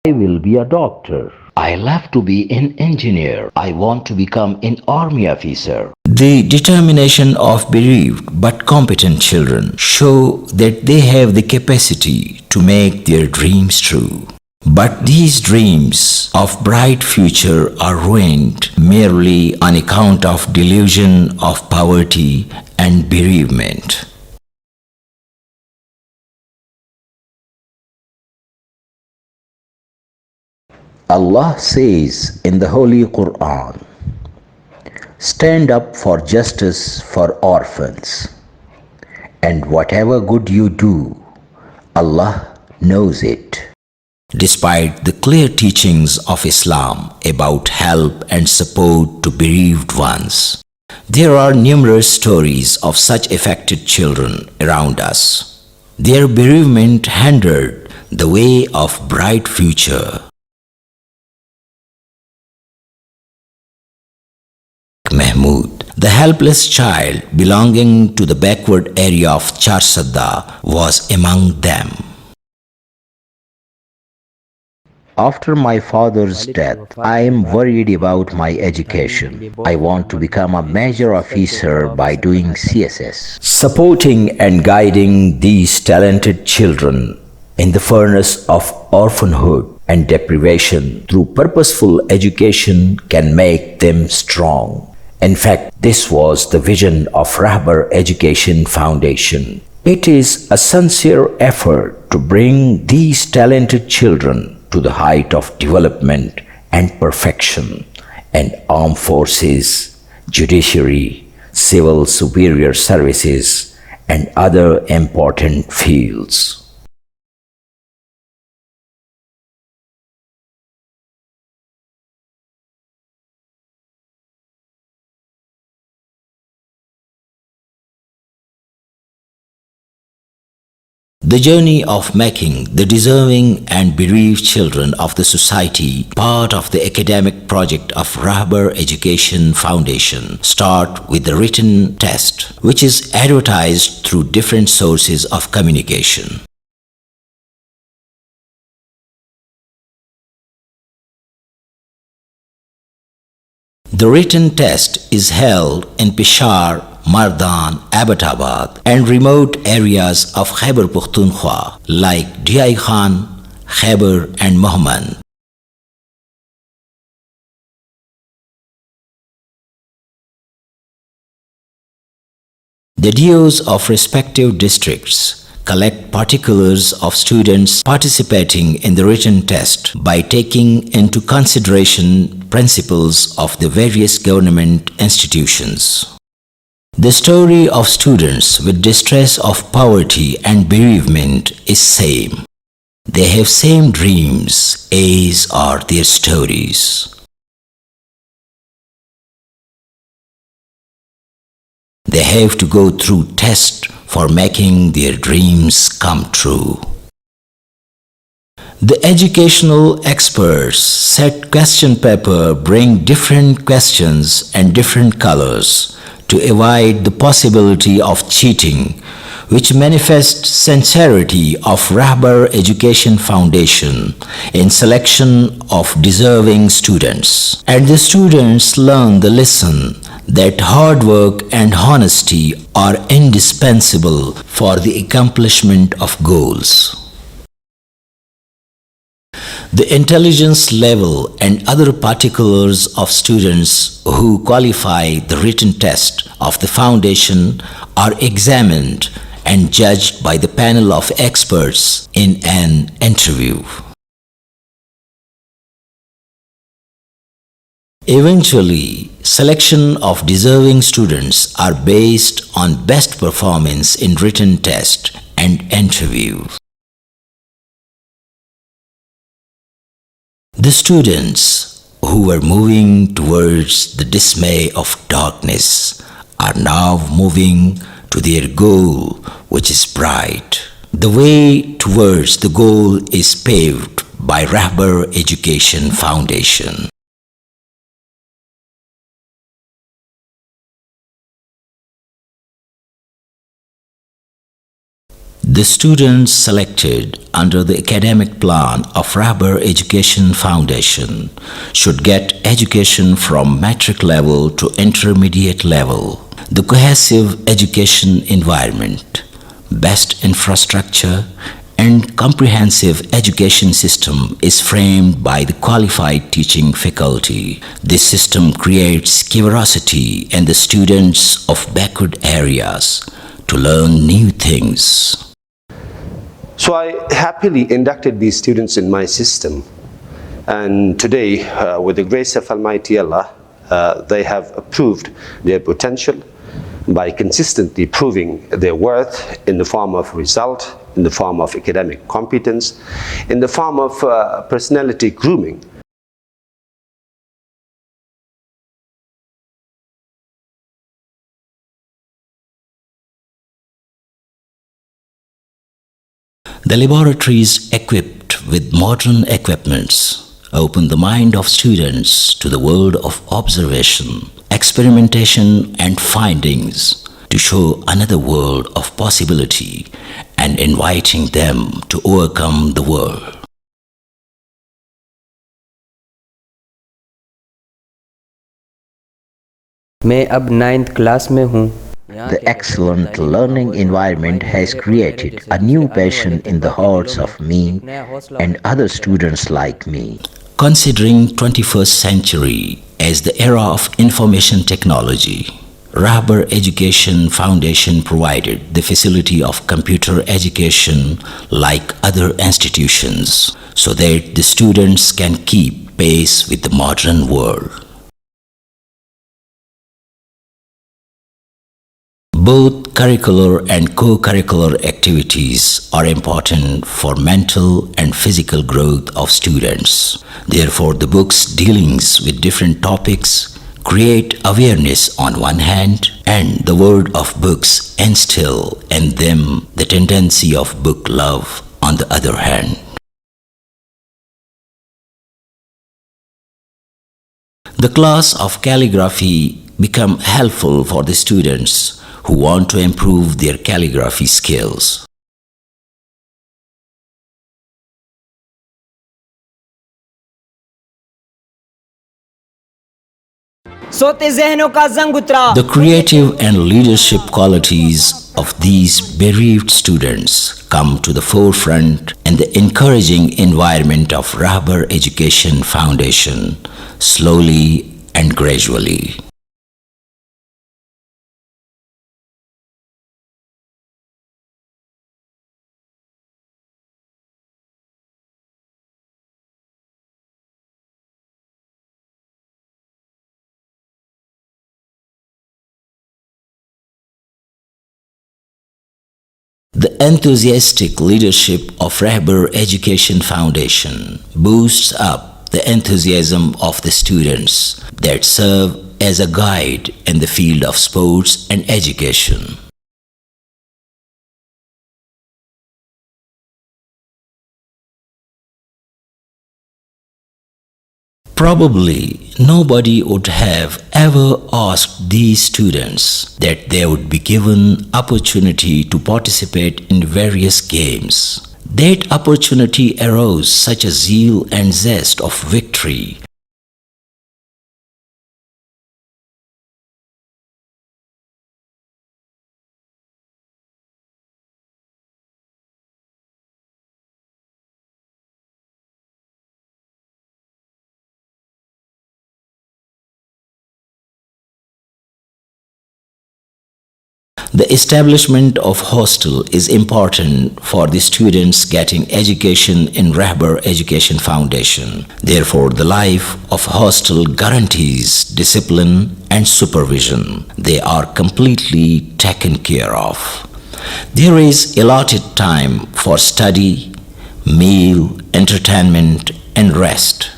I will be a doctor. I love to be an engineer. I want to become an army officer. The determination of bereaved but competent children show that they have the capacity to make their dreams true. But these dreams of bright future are ruined merely on account of delusion of poverty and bereavement. Allah says in the Holy Quran, stand up for justice for orphans, and whatever good you do, Allah knows it. Despite the clear teachings of Islam about help and support to bereaved ones, there are numerous stories of such affected children around us. Their bereavement hindered the way of bright future. Mahmud, the helpless child belonging to the backward area of Charsadda, was among them. After my father's death, I am worried about my education. I want to become a major officer by doing CSS. Supporting and guiding these talented children in the furnace of orphanhood and deprivation through purposeful education can make them strong. In fact, this was the vision of Rahber Education Foundation. It is a sincere effort to bring these talented children to the height of development and perfection in armed forces, judiciary, civil superior services, and other important fields. The journey of making the deserving and bereaved children of the society part of the academic project of Rahber Education Foundation start with the written test, which is advertised through different sources of communication. The written test is held in Peshawar, Mardan, Abbottabad and remote areas of Khyber Pakhtunkhwa like Diyai Khan, Khyber and Mohman. The DOs of respective districts collect particulars of students participating in the written test by taking into consideration principles of the various government institutions. The story of students with distress of poverty and bereavement is same. They have same dreams as are their stories. They have to go through test for making their dreams come true. The educational experts set question paper bring different questions and different colors to avoid the possibility of cheating, which manifests sincerity of Rahber Education Foundation in selection of deserving students. And the students learn the lesson that hard work and honesty are indispensable for the accomplishment of goals. The intelligence level and other particulars of students who qualify the written test of the foundation are examined and judged by the panel of experts in an interview. Eventually, selection of deserving students are based on best performance in written test and interview. The students who were moving towards the dismay of darkness are now moving to their goal, which is bright. The way towards the goal is paved by Rahber Education Foundation. The students selected under the academic plan of Rahber Education Foundation should get education from matric level to intermediate level. The cohesive education environment, best infrastructure, and comprehensive education system is framed by the qualified teaching faculty. This system creates curiosity in the students of backward areas to learn new things. So I happily inducted these students in my system, and today, with the grace of Almighty Allah, they have proved their potential by consistently proving their worth in the form of result, in the form of academic competence, in the form of personality grooming. The laboratories equipped with modern equipments open the mind of students to the world of observation, experimentation and findings to show another world of possibility and inviting them to overcome the world. मैं अब 9th class में हूँ. The excellent learning environment has created a new passion in the hearts of me and other students like me. Considering 21st century as the era of information technology, Rahber Education Foundation provided the facility of computer education like other institutions so that the students can keep pace with the modern world. Both curricular and co-curricular activities are important for mental and physical growth of students. Therefore, the books dealings with different topics create awareness on one hand, and the word of books instill in them the tendency of book love on the other hand. The class of calligraphy become helpful for the students who want to improve their calligraphy skills. The creative and leadership qualities of these bereaved students come to the forefront in the encouraging environment of Rahber Education Foundation, slowly and gradually. The enthusiastic leadership of Rahber Education Foundation boosts up the enthusiasm of the students that serve as a guide in the field of sports and education. Probably nobody would have ever asked these students that they would be given opportunity to participate in various games. That opportunity arose such a zeal and zest of victory. The establishment of hostel is important for the students getting education in Rahber Education Foundation. Therefore, the life of hostel guarantees discipline and supervision. They are completely taken care of. There is allotted time for study, meal, entertainment, and rest.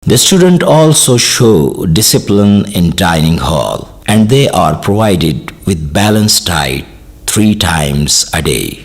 The students also show discipline in dining hall, and they are provided with balanced diet 3 times a day.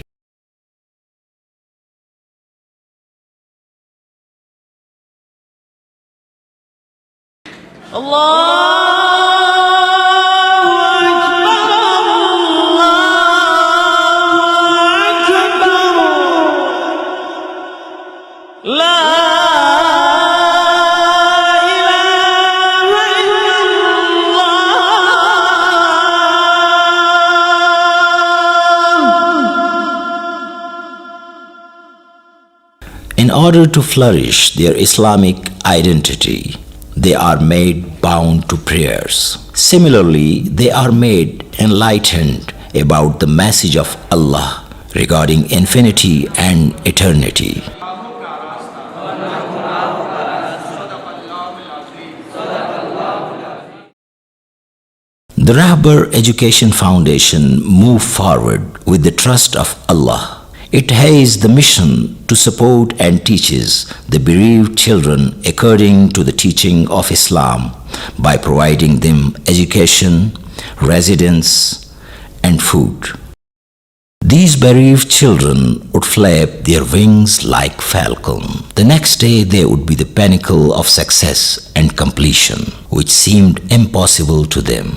In order to flourish their Islamic identity, they are made bound to prayers. Similarly, they are made enlightened about the message of Allah regarding infinity and eternity. The Rahber Education Foundation moved forward with the trust of Allah. It has the mission to support and teaches the bereaved children according to the teaching of Islam by providing them education, residence, and food. These bereaved children would flap their wings like falcon. The next day they would be the pinnacle of success and completion, which seemed impossible to them.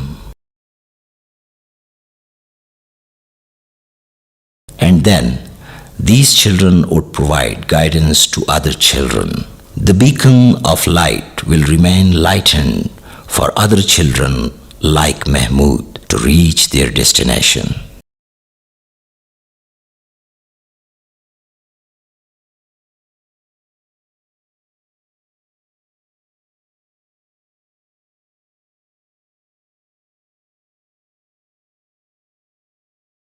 And then, these children would provide guidance to other children. The beacon of light will remain lightened for other children like Mahmud to reach their destination.